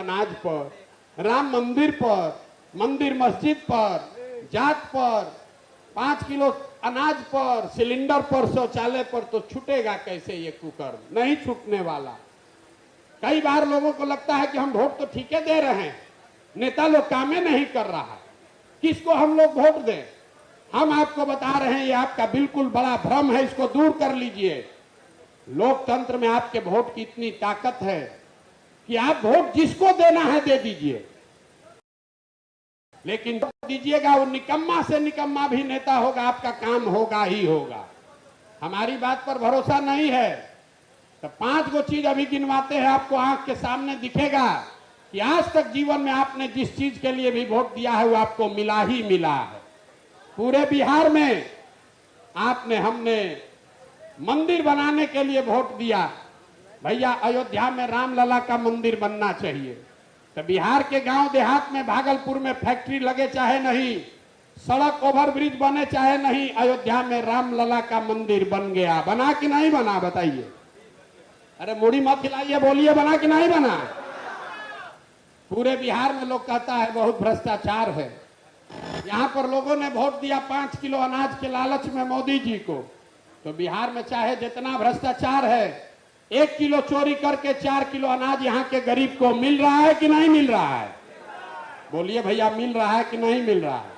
अनाज पर, राम मंदिर पर, मंदिर मस्जिद पर, जात पर, 5 किलो अनाज पर, सिलेंडर पर, शौचालय पर, तो छूटेगा कैसे ये कुकर्म? नहीं छूटने वाला। कई बार लोगों को लगता है कि हम वोट तो ठीक है दे रहे हैं, नेता लोग कामें नहीं कर रहा है, किसको हम लोग वोट दें? हम आपको बता रहे हैं ये आपका बिल्कुल बड़ा भ्रम है, इसको दूर कर लीजिए। लोकतंत्र में आपके वोट की इतनी ताकत है कि आप वोट जिसको देना है दे दीजिए, लेकिन दीजिएगा वो निकम्मा से निकम्मा भी नेता होगा, आपका काम होगा ही होगा। हमारी बात पर भरोसा नहीं है तो 5 गो चीज अभी गिनवाते हैं, आपको आंख के सामने दिखेगा कि आज तक जीवन में आपने जिस चीज के लिए भी वोट दिया है वो आपको मिला ही मिला है। पूरे बिहार में आपने हमने मंदिर बनाने के लिए वोट दिया, भैया अयोध्या में रामलला का मंदिर बनना चाहिए, तो बिहार के गांव देहात में भागलपुर में फैक्ट्री लगे चाहे नहीं, सड़क ओवरब्रिज बने चाहे नहीं, अयोध्या में रामलला का मंदिर बन गया। बना कि नहीं बना बताइए? अरे मुड़ी मत खिलाइए, बोलिए बना कि नहीं बना? पूरे बिहार में लोग कहता है बहुत भ्रष्टाचार है। यहाँ पर लोगों ने वोट दिया 5 किलो अनाज के लालच में मोदी जी को, तो बिहार में चाहे जितना भ्रष्टाचार है, 1 किलो चोरी करके 4 किलो अनाज यहाँ के गरीब को मिल रहा है कि नहीं मिल रहा है? बोलिए भैया, मिल रहा है कि नहीं मिल रहा है?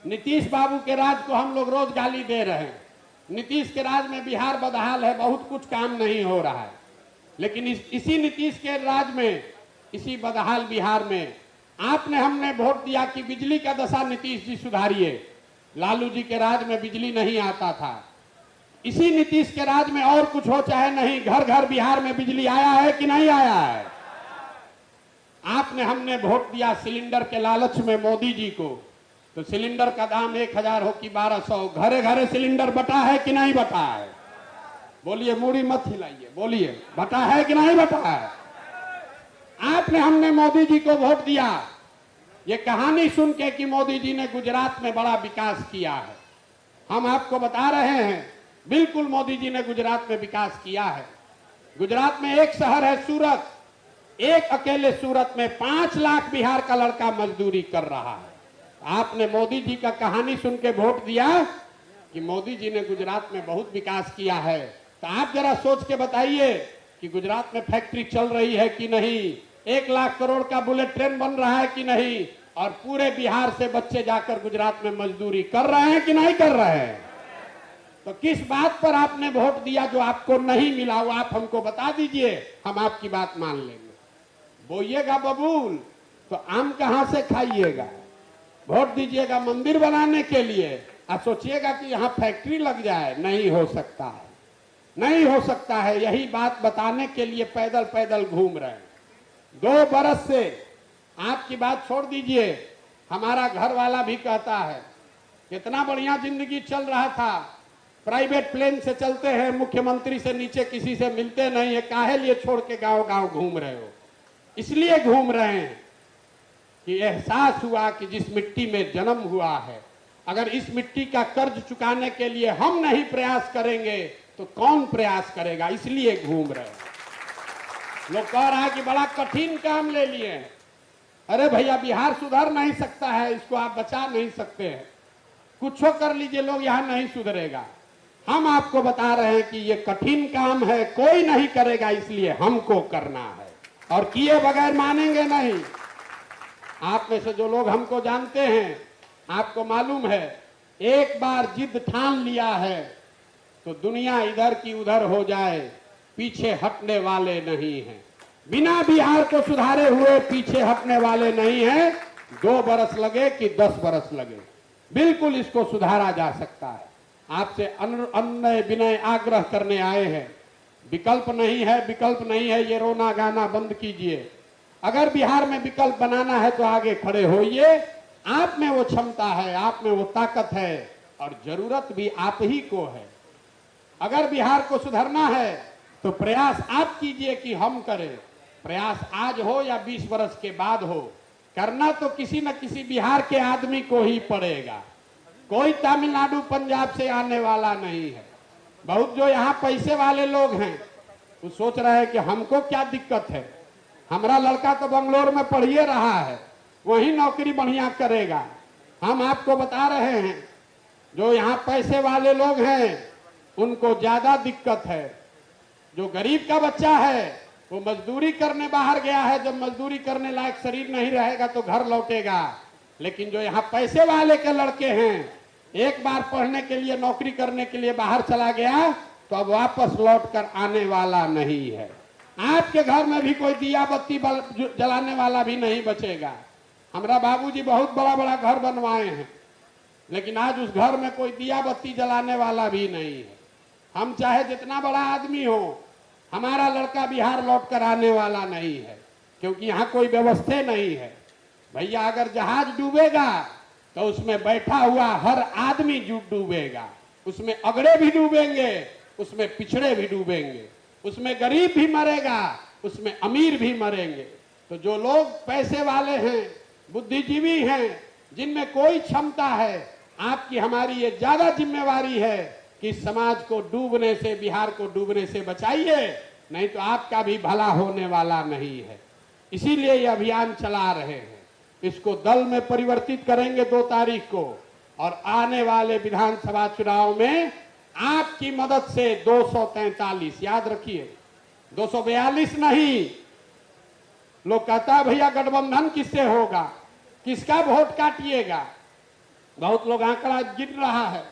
नीतीश बाबू के राज को हम लोग रोज गाली दे रहे हैं। नीतीश के राज में बिहार बदहाल है, बहुत कुछ काम नहीं हो रहा है, लेकिन इसी नीतीश के राज में, इसी बदहाल बिहार में आपने हमने वोट दिया कि बिजली का दशा नीतीश जी सुधारिए। लालू जी के राज में बिजली नहीं आता था, इसी नीतीश के राज में और कुछ हो चाहे नहीं, घर घर बिहार में बिजली आया है कि नहीं आया है? आपने हमने वोट दिया सिलेंडर के लालच में मोदी जी को, तो सिलेंडर का दाम 1000 हो कि 1200, घरे घरे सिलेंडर बटा है कि नहीं बटा है? बोलिए, मुड़ी मत हिलाइए, बोलिए बटा है कि नहीं बटा है? आपने हमने मोदी जी को वोट दिया ये कहानी सुन के कि मोदी जी ने गुजरात में बड़ा विकास किया है। हम आपको बता रहे हैं बिल्कुल मोदी जी ने गुजरात में विकास किया है। गुजरात में एक शहर है सूरत, एक अकेले सूरत में 5 लाख बिहार का लड़का मजदूरी कर रहा है। आपने मोदी जी का कहानी सुन के वोट दिया कि मोदी जी ने गुजरात में बहुत विकास किया है, तो आप जरा सोच के बताइए कि गुजरात में फैक्ट्री चल रही है कि नहीं, 1 लाख करोड़ का बुलेट ट्रेन बन रहा है कि नहीं, और पूरे बिहार से बच्चे जाकर गुजरात में मजदूरी कर रहे हैं कि नहीं कर रहे हैं? तो किस बात पर आपने वोट दिया जो आपको नहीं मिला, वो आप हमको बता दीजिए, हम आपकी बात मान लेंगे। बोइएगा बबूल तो आम कहां से खाइएगा? वोट दीजिएगा मंदिर बनाने के लिए, आप सोचिएगा कि यहाँ फैक्ट्री लग जाए, नहीं हो सकता है, नहीं हो सकता है। यही बात बताने के लिए पैदल पैदल घूम रहे हैं। 2 बरस से, आपकी बात छोड़ दीजिए, हमारा घर वाला भी कहता है कितना बढ़िया जिंदगी चल रहा था, प्राइवेट प्लेन से चलते हैं, मुख्यमंत्री से नीचे किसी से मिलते नहीं है, काहे लिए छोड़ के गांव गांव घूम रहे हो? इसलिए घूम रहे हैं कि एहसास हुआ कि जिस मिट्टी में जन्म हुआ है, अगर इस मिट्टी का कर्ज चुकाने के लिए हम नहीं प्रयास करेंगे तो कौन प्रयास करेगा? इसलिए घूम रहे हैं। लोग कह रहा है कि बड़ा कठिन काम ले लिए। अरे भैया, बिहार सुधर नहीं सकता है, इसको आप बचा नहीं सकते हैं, कुछ कर लीजिए, लोग यहाँ नहीं सुधरेगा। हम आपको बता रहे हैं कि ये कठिन काम है, कोई नहीं करेगा, इसलिए हमको करना है, और किए बगैर मानेंगे नहीं। आप में से जो लोग हमको जानते हैं, आपको मालूम है, एक बार जिद ठान लिया है तो दुनिया इधर की उधर हो जाए, पीछे हटने वाले नहीं हैं। बिना बिहार को सुधारे हुए पीछे हटने वाले नहीं हैं। 2 बरस लगे कि 10 बरस लगे, बिल्कुल इसको सुधारा जा सकता है। आपसे अन्य विनय आग्रह करने आए हैं, विकल्प नहीं है, विकल्प नहीं है, ये रोना गाना बंद कीजिए। अगर बिहार में विकल्प बनाना है तो आगे खड़े होइए। आप में वो क्षमता है, आप में वो ताकत है, और जरूरत भी आप ही को है। अगर बिहार को सुधारना है तो प्रयास आप कीजिए कि हम करें। प्रयास आज हो या 20 वर्ष के बाद हो, करना तो किसी न किसी बिहार के आदमी को ही पड़ेगा। कोई तमिलनाडु पंजाब से आने वाला नहीं है। बहुत जो यहाँ पैसे वाले लोग हैं वो सोच रहे हैं कि हमको क्या दिक्कत है, हमारा लड़का तो बंगलोर में पढ़िए रहा है, वही नौकरी बढ़िया करेगा। हम आपको बता रहे हैं, जो यहाँ पैसे वाले लोग हैं उनको ज्यादा दिक्कत है। जो गरीब का बच्चा है वो मजदूरी करने बाहर गया है, जब मजदूरी करने लायक शरीर नहीं रहेगा तो घर लौटेगा। लेकिन जो यहाँ पैसे वाले के लड़के हैं, एक बार पढ़ने के लिए नौकरी करने के लिए बाहर चला गया तो अब वापस लौट कर आने वाला नहीं है। आपके घर में भी कोई दिया बत्ती जलाने वाला भी नहीं बचेगा। हमारा बाबूजी बहुत बड़ा बड़ा घर बनवाए हैं, लेकिन आज उस घर में कोई दिया बत्ती जलाने वाला भी नहीं है। हम चाहे जितना बड़ा आदमी हो, हमारा लड़का बिहार लौट कर आने वाला नहीं है, क्योंकि यहाँ कोई व्यवस्था नहीं है। भैया अगर जहाज डूबेगा तो उसमें बैठा हुआ हर आदमी डूबेगा, उसमें अगड़े भी डूबेंगे, उसमें पिछड़े भी डूबेंगे, उसमें गरीब भी मरेगा, उसमें अमीर भी मरेंगे। तो जो लोग पैसे वाले हैं, बुद्धिजीवी हैं, जिनमें कोई क्षमता है, आपकी हमारी ये ज्यादा जिम्मेवारी है कि समाज को डूबने से, बिहार को डूबने से बचाइए, नहीं तो आपका भी भला होने वाला नहीं है। इसीलिए ये अभियान चला रहे हैं। इसको दल में परिवर्तित करेंगे 2 तारीख को, और आने वाले विधानसभा चुनाव में आपकी मदद से 243, याद रखिए 242 नहीं। लोग कहता है भैया गठबंधन किससे होगा, किसका वोट काटिएगा। बहुत लोग आंकड़ा गिन रहा है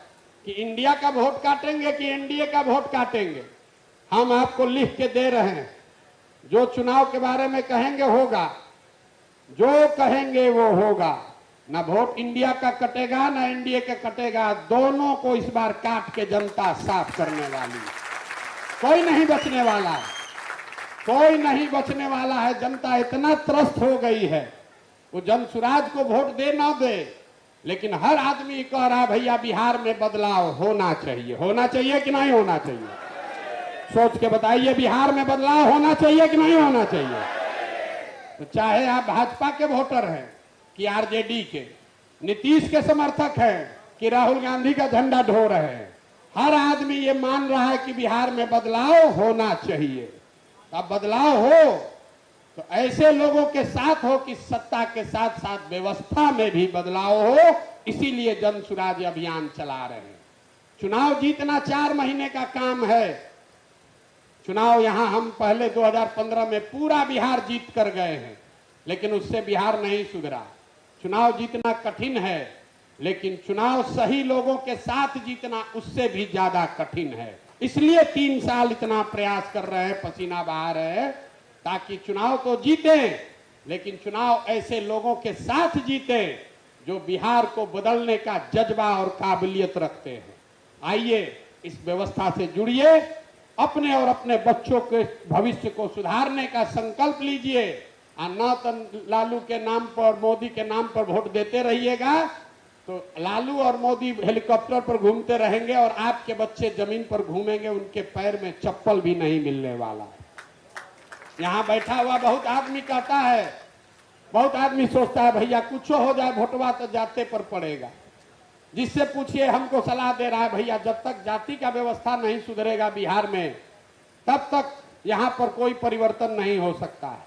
कि इंडिया का वोट काटेंगे कि एनडीए का वोट काटेंगे। हम आपको लिख के दे रहे हैं, जो चुनाव के बारे में कहेंगे होगा, जो कहेंगे वो होगा। ना वोट इंडिया का कटेगा ना एनडीए का कटेगा, दोनों को इस बार काट के जनता साफ करने वाली। कोई नहीं बचने वाला है, कोई नहीं बचने वाला है। जनता इतना त्रस्त हो गई है, वो जनसुराज को वोट दे ना दे, लेकिन हर आदमी कह रहा भैया बिहार में बदलाव होना चाहिए। होना चाहिए कि नहीं होना चाहिए? सोच के बताइए, बिहार में बदलाव होना चाहिए कि नहीं होना चाहिए? तो चाहे आप भाजपा के वोटर हैं कि आरजेडी के, नीतीश के समर्थक हैं कि राहुल गांधी का झंडा ढो रहे हैं, हर आदमी ये मान रहा है कि बिहार में बदलाव होना चाहिए। अब बदलाव हो तो ऐसे लोगों के साथ हो कि सत्ता के साथ साथ व्यवस्था में भी बदलाव हो। इसीलिए जनसुराज अभियान चला रहे हैं। चुनाव जीतना 4 महीने का काम है। चुनाव यहां हम पहले 2015 में पूरा बिहार जीत कर गए हैं, लेकिन उससे बिहार नहीं सुधरा। चुनाव जीतना कठिन है, लेकिन चुनाव सही लोगों के साथ जीतना उससे भी ज्यादा कठिन है। इसलिए 3 साल इतना प्रयास कर रहे हैं, पसीना बहा रहे हैं, ताकि चुनाव तो जीते, लेकिन चुनाव ऐसे लोगों के साथ जीते जो बिहार को बदलने का जज्बा और काबिलियत रखते हैं। आइए इस व्यवस्था से जुड़िए, अपने और अपने बच्चों के भविष्य को सुधारने का संकल्प लीजिए। न तो लालू के नाम पर, मोदी के नाम पर वोट देते रहिएगा, तो लालू और मोदी हेलीकॉप्टर पर घूमते रहेंगे और आपके बच्चे जमीन पर घूमेंगे, उनके पैर में चप्पल भी नहीं मिलने वाला है। यहाँ बैठा हुआ बहुत आदमी कहता है, बहुत आदमी सोचता है भैया कुछ हो जाए वोटवा तो जाते पर पड़ेगा। जिससे पूछिए हमको सलाह दे रहा है भैया जब तक जाति का व्यवस्था नहीं सुधरेगा बिहार में, तब तक यहाँ पर कोई परिवर्तन नहीं हो सकता है।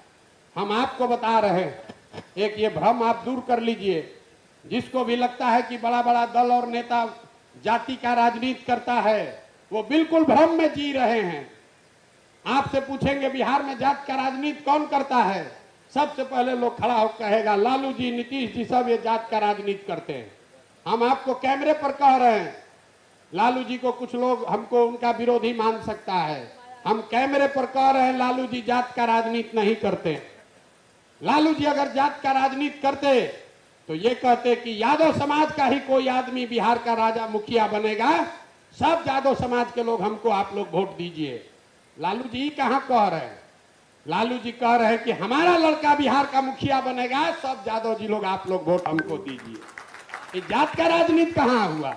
हम आपको बता रहे हैं, एक ये भ्रम आप दूर कर लीजिए। जिसको भी लगता है कि बड़ा बड़ा दल और नेता जाति का राजनीति करता है, वो बिल्कुल भ्रम में जी रहे हैं। आपसे पूछेंगे बिहार में जाति का राजनीति कौन करता है, सबसे पहले लोग खड़ा होकर कहेगा लालू जी, नीतीश जी, सब ये जाति का राजनीति करते हैं। हम आपको कैमरे पर कह रहे हैं, लालू जी को कुछ लोग हमको उनका विरोधी मान सकता है, हम कैमरे पर कह रहे हैं लालू जी जाति का राजनीति नहीं करते। लालू जी अगर जाति का राजनीति करते तो ये कहते कि यादव समाज का ही कोई आदमी बिहार का राजा मुखिया बनेगा, सब यादव समाज के लोग हमको आप लोग वोट दीजिए। लालू जी कहाँ कह रहे हैं? लालू जी कह रहे हैं कि हमारा लड़का बिहार का मुखिया बनेगा, सब यादव जी लोग आप लोग वोट हमको दीजिए। ये जात का राजनीति कहाँ हुआ?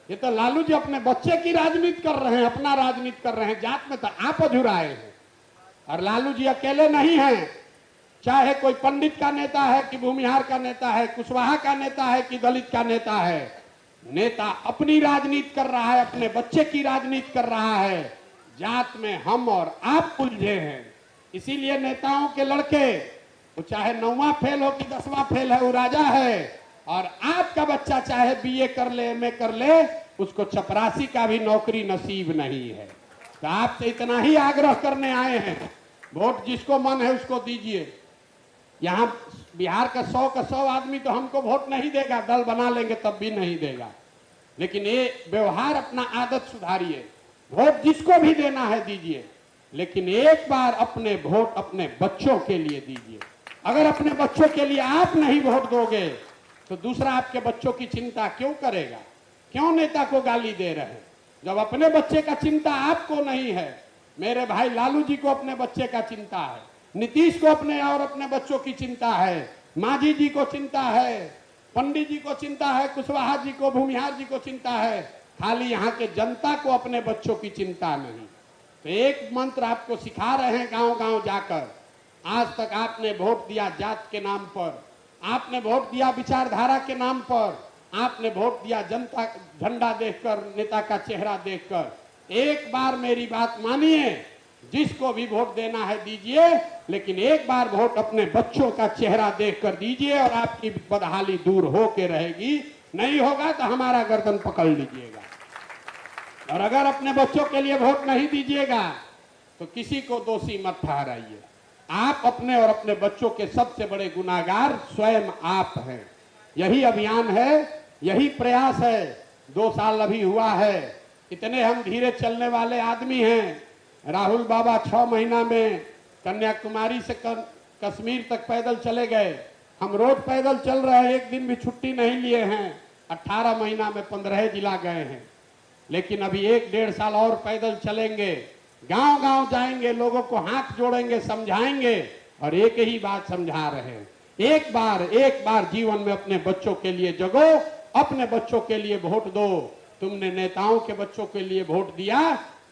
ये तो लालू जी अपने बच्चे की राजनीति कर रहे हैं, अपना राजनीति कर रहे हैं। जात में तो आप अधूराए हैं। और लालू जी अकेले नहीं हैं, चाहे कोई पंडित का नेता है कि भूमिहार का नेता है, कुशवाहा का नेता है कि दलित का नेता है, नेता अपनी राजनीति कर रहा है, अपने बच्चे की राजनीति कर रहा है। जात में हम और आप उलझे हैं। इसीलिए नेताओं के लड़के, वो चाहे 9वां फेल हो कि 10वां फेल है, वो राजा है। और आपका बच्चा चाहे बीए कर ले, एमए कर ले, उसको चपरासी का भी नौकरी नसीब नहीं है। तो आपसे इतना ही आग्रह करने आए हैं, वोट जिसको मन है उसको दीजिए। यहाँ बिहार का 100 आदमी तो हमको वोट नहीं देगा, दल बना लेंगे तब भी नहीं देगा। लेकिन ये व्यवहार, अपना आदत सुधारिए। वोट जिसको भी देना है दीजिए, लेकिन एक बार अपने वोट अपने बच्चों के लिए दीजिए। अगर अपने बच्चों के लिए आप नहीं वोट दोगे तो दूसरा आपके बच्चों की चिंता क्यों करेगा? क्यों नेता को गाली दे रहे हैं जब अपने बच्चे का चिंता आपको नहीं है? मेरे भाई लालू जी को अपने बच्चे का चिंता है, नीतीश को अपने और अपने बच्चों की चिंता है, मांझी जी को चिंता है, पंडित जी को चिंता है, कुशवाहा जी को, भूमिहार जी को चिंता है। खाली यहाँ के जनता को अपने बच्चों की चिंता नहीं। तो एक मंत्र आपको सिखा रहे हैं गांव गांव जाकर। आज तक आपने वोट दिया जात के नाम पर, आपने वोट दिया विचारधारा के नाम पर, आपने वोट दिया जनता झंडा देखकर, नेता का चेहरा देखकर। एक बार मेरी बात मानिए, जिसको भी वोट देना है दीजिए, लेकिन एक बार वोट अपने बच्चों का चेहरा देखकर दीजिए और आपकी बदहाली दूर होके रहेगी। नहीं होगा तो हमारा गर्दन पकड़ लीजिएगा। और अगर अपने बच्चों के लिए वोट नहीं दीजिएगा तो किसी को दोषी मत ठहराइए। आप अपने और अपने बच्चों के सबसे बड़े गुनाहगार स्वयं आप हैं। यही अभियान है, यही प्रयास है। 2 साल अभी हुआ है, इतने हम धीरे चलने वाले आदमी हैं। राहुल बाबा 6 महीना में कन्याकुमारी से कश्मीर तक पैदल चले गए। हम रोज पैदल चल रहे हैं, एक दिन भी छुट्टी नहीं लिए हैं। 18 महीना में 15 जिला गए हैं। लेकिन अभी 1-1.5 साल और पैदल चलेंगे, गांव गांव जाएंगे, लोगों को हाथ जोड़ेंगे, समझाएंगे। और एक ही बात समझा रहे हैं, एक बार जीवन में अपने बच्चों के लिए जगो, अपने बच्चों के लिए वोट दो। तुमने नेताओं के बच्चों के लिए वोट दिया,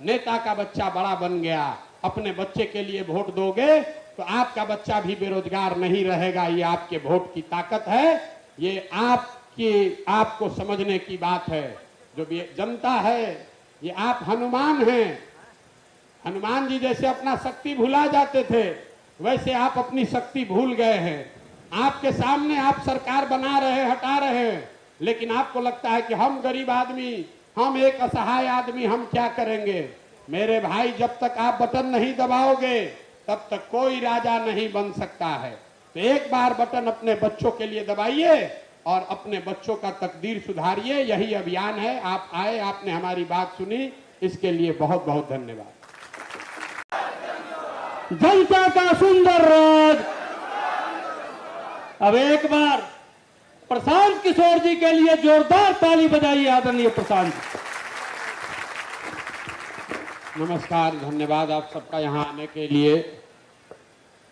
नेता का बच्चा बड़ा बन गया। अपने बच्चे के लिए वोट दोगे तो आपका बच्चा भी बेरोजगार नहीं रहेगा। ये आपके वोट की ताकत है, ये आपको समझने की बात है। जो जनता है, ये आप हनुमान हैं। हनुमान जी जैसे अपना शक्ति भुला जाते थे, वैसे आप अपनी शक्ति भूल गए हैं। आपके सामने आप सरकार बना रहे हैं, हटा रहे हैं, लेकिन आपको लगता है कि हम गरीब आदमी, हम एक असहाय आदमी, हम क्या करेंगे? मेरे भाई, जब तक आप बटन नहीं दबाओगे तब तक कोई राजा नहीं बन सकता है। तो एक बार बटन अपने बच्चों के लिए दबाइए और अपने बच्चों का तकदीर सुधारिए। यही अभियान है। आप आए, आपने हमारी बात सुनी, इसके लिए बहुत बहुत धन्यवाद। जनता का सुंदर राज। अब एक बार प्रशांत किशोर जी के लिए जोरदार ताली बजाइए, आदरणीय प्रशांत। नमस्कार, धन्यवाद आप सबका यहाँ आने के लिए।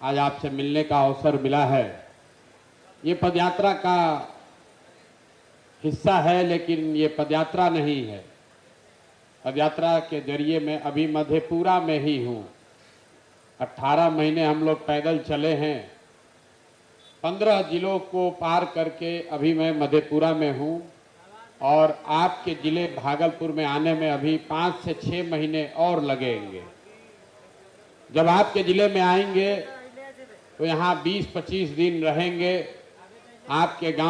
आज आपसे मिलने का अवसर मिला है। ये पदयात्रा का हिस्सा है, लेकिन ये पदयात्रा नहीं है। पदयात्रा के जरिए मैं अभी मधेपुरा में ही हूँ। 18 महीने हम लोग पैदल चले हैं, 15 जिलों को पार करके अभी मैं मधेपुरा में हूँ। और आपके जिले भागलपुर में आने में अभी 5 से 6 महीने और लगेंगे। जब आपके जिले में आएंगे तो यहाँ 20-25 दिन रहेंगे। आपके गांव